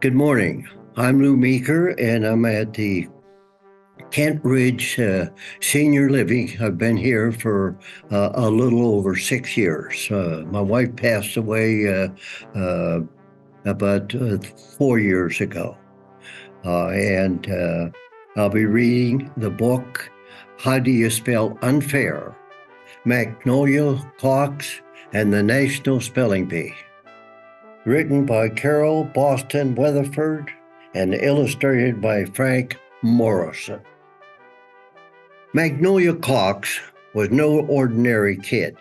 Good morning. I'm Lou Meeker, and I'm at the Kent Ridge Senior Living. I've been here for a little over 6 years. My wife passed away uh, about 4 years ago. And I'll be reading the book, How Do You Spell Unfair? MacNolia Cox and the National Spelling Bee. Written by Carol Boston Weatherford and illustrated by Frank Morrison. Magnolia Cox was no ordinary kid.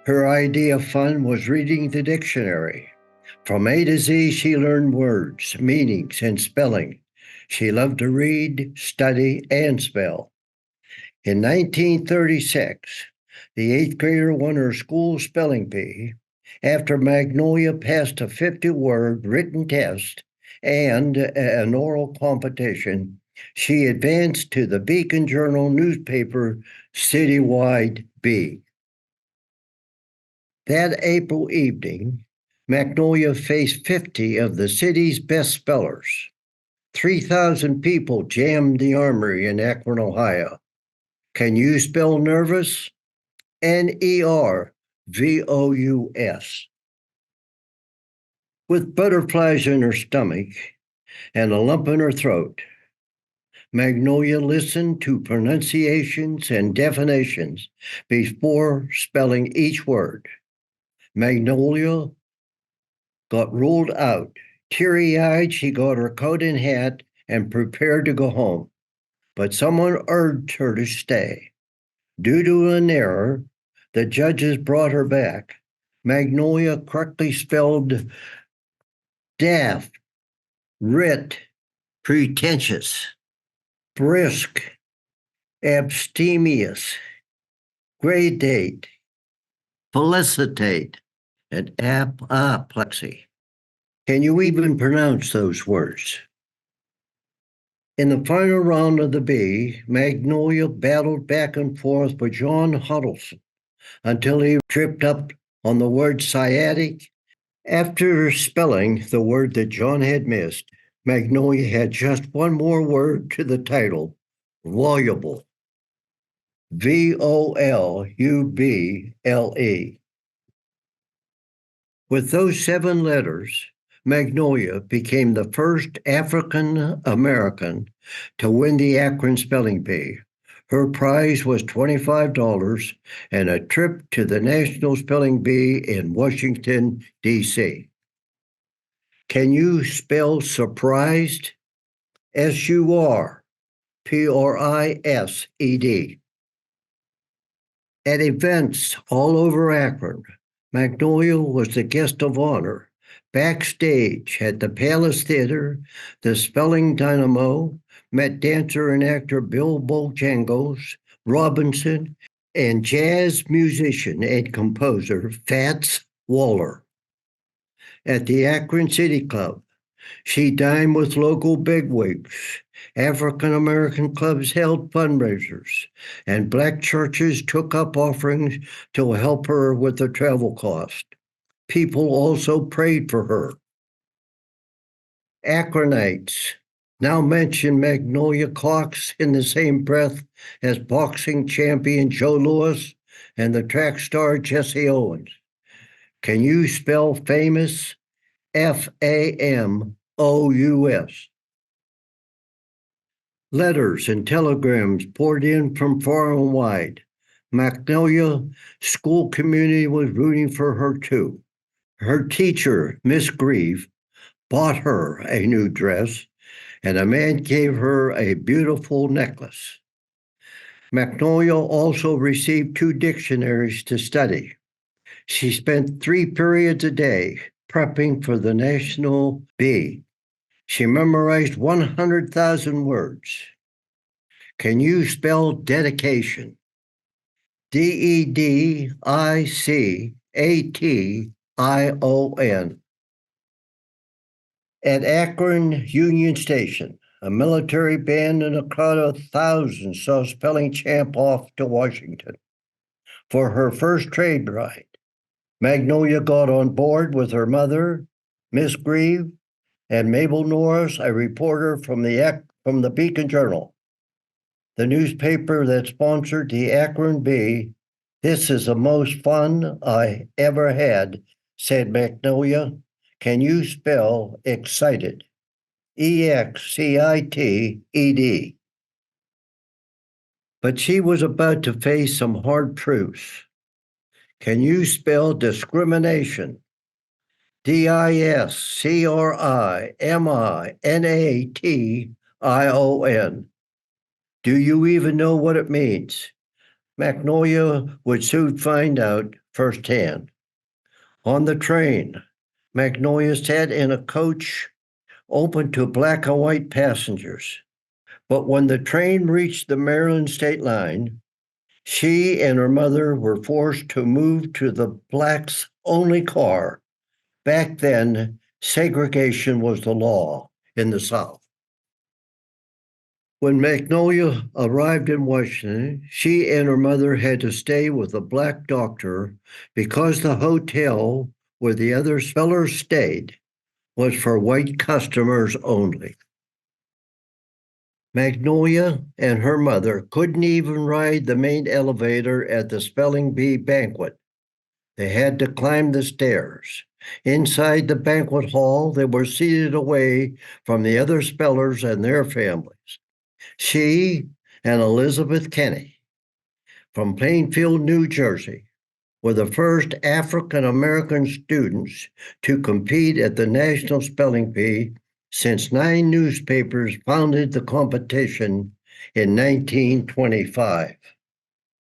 Her idea of fun was reading the dictionary. From A to Z, she learned words, meanings, and spelling. She loved to read, study, and spell. In 1936, the eighth grader won her school spelling bee after Magnolia passed a 50-word written test and an oral competition. She advanced to the Beacon Journal newspaper citywide bee. That April evening, Magnolia faced 50 of the city's best spellers. 3,000 people jammed the Armory in Akron, Ohio. Can you spell nervous? Nervous. With butterflies in her stomach and a lump in her throat, Magnolia listened to pronunciations and definitions before spelling each word. Magnolia got ruled out. Teary-eyed, she got her coat and hat and prepared to go home. But someone urged her to stay. Due to an error, the judges brought her back. Magnolia correctly spelled daft, writ, pretentious, brisk, abstemious, gradate, felicitate, and apoplexy. Can you even pronounce those words? In the final round of the bee, Magnolia battled back and forth with John Huddleston until he tripped up on the word sciatic. After spelling the word that John had missed, Magnolia had just one more word to the title, voluble. Volube. With those 7 letters, Magnolia became the first African American to win the Akron Spelling Bee. Her prize was $25 and a trip to the National Spelling Bee in Washington, D.C. Can you spell surprised? Sursed. At events all over Akron, Magnolia was the guest of honor. Backstage at the Palace Theater, the Spelling Dynamo met dancer and actor Bill Bojangles Robinson and jazz musician and composer Fats Waller. At the Akron City Club, she dined with local bigwigs. African American clubs held fundraisers, and Black churches took up offerings to help her with the travel cost. People also prayed for her. Akronites now mention Magnolia Cox in the same breath as boxing champion Joe Louis and the track star Jesse Owens. Can you spell famous? Famous. Letters and telegrams poured in from far and wide. Magnolia school community was rooting for her too. Her teacher, Miss Grieve, bought her a new dress, and a man gave her a beautiful necklace. Magnolia also received 2 dictionaries to study. She spent 3 periods a day prepping for the National Bee. She memorized 100,000 words. Can you spell dedication? Dedication. At Akron Union Station, a military band and a crowd of thousands saw spelling champ off to Washington for her first trade ride. Magnolia got on board with her mother, Miss Grieve, and Mabel Norris, a reporter from the Beacon Journal, the newspaper that sponsored the Akron Bee. This is the most fun I ever had, said Magnolia. Can you spell excited? EXCITED. But she was about to face some hard truths. Can you spell discrimination? DISCRIMINATION. Do you even know what it means? Magnolia would soon find out firsthand. On the train, Magnolia sat in a coach open to black and white passengers. But when the train reached the Maryland state line, she and her mother were forced to move to the blacks only car. Back then, segregation was the law in the South. When Magnolia arrived in Washington, she and her mother had to stay with a black doctor because the hotel where the other spellers stayed was for white customers only. Magnolia and her mother couldn't even ride the main elevator at the spelling bee banquet. They had to climb the stairs. Inside the banquet hall, they were seated away from the other spellers and their families. She and Elizabeth Kenney from Plainfield, New Jersey, were the first African American students to compete at the National Spelling Bee since 9 newspapers founded the competition in 1925.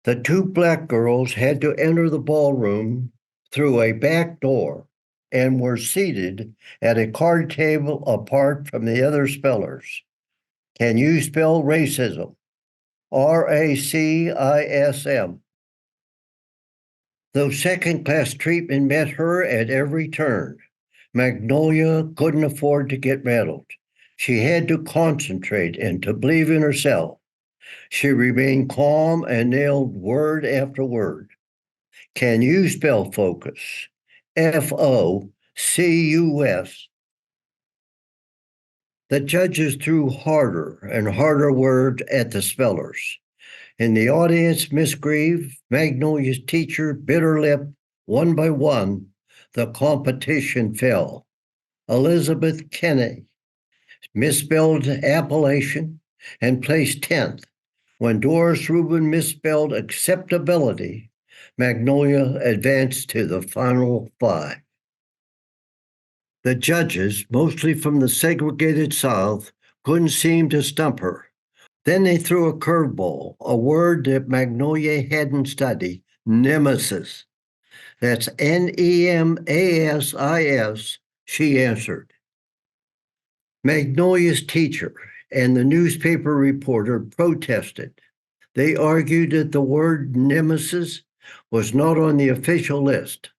The 2 black girls had to enter the ballroom through a back door and were seated at a card table apart from the other spellers. Can you spell racism? RACISM. Though second-class treatment met her at every turn, Magnolia couldn't afford to get rattled. She had to concentrate and to believe in herself. She remained calm and nailed word after word. Can you spell focus? FOCUS. The judges threw harder and harder words at the spellers. In the audience, Miss Grieve, Magnolia's teacher, bit her lip. One by one, the competition fell. Elizabeth Kenney misspelled appellation and placed 10th. When Doris Rubin misspelled acceptability, Magnolia advanced to the final 5. The judges, mostly from the segregated South, couldn't seem to stump her. Then they threw a curveball, a word that Magnolia hadn't studied, nemesis. That's NEMASIS, she answered. Magnolia's teacher and the newspaper reporter protested. They argued that the word nemesis was not on the official list.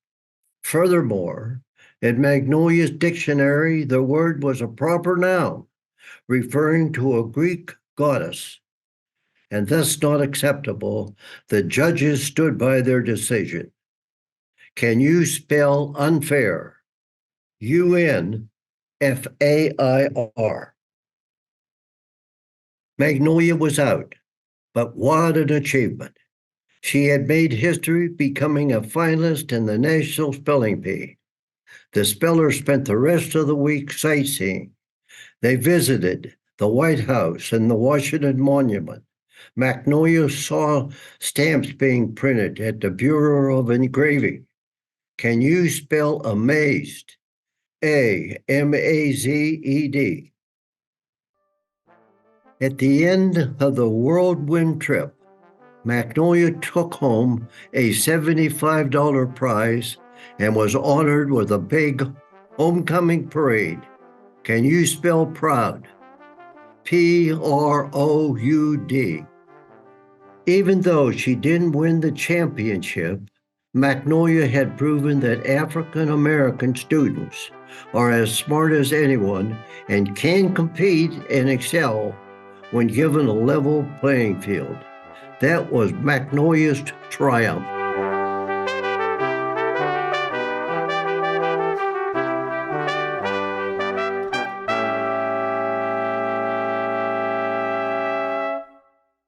Furthermore, in Magnolia's dictionary, the word was a proper noun, referring to a Greek goddess, and thus not acceptable. The judges stood by their decision. Can you spell unfair? UNFAIR. Magnolia was out, but what an achievement. She had made history, becoming a finalist in the National Spelling Bee. The spellers spent the rest of the week sightseeing. They visited the White House and the Washington Monument. Magnolia saw stamps being printed at the Bureau of Engraving. Can you spell amazed? AMAZED. At the end of the whirlwind trip, Magnolia took home a $75 prize and was honored with a big homecoming parade. Can you spell proud? PROUD. Even though she didn't win the championship, Magnolia had proven that African American students are as smart as anyone and can compete and excel when given a level playing field. That was Magnolia's triumph.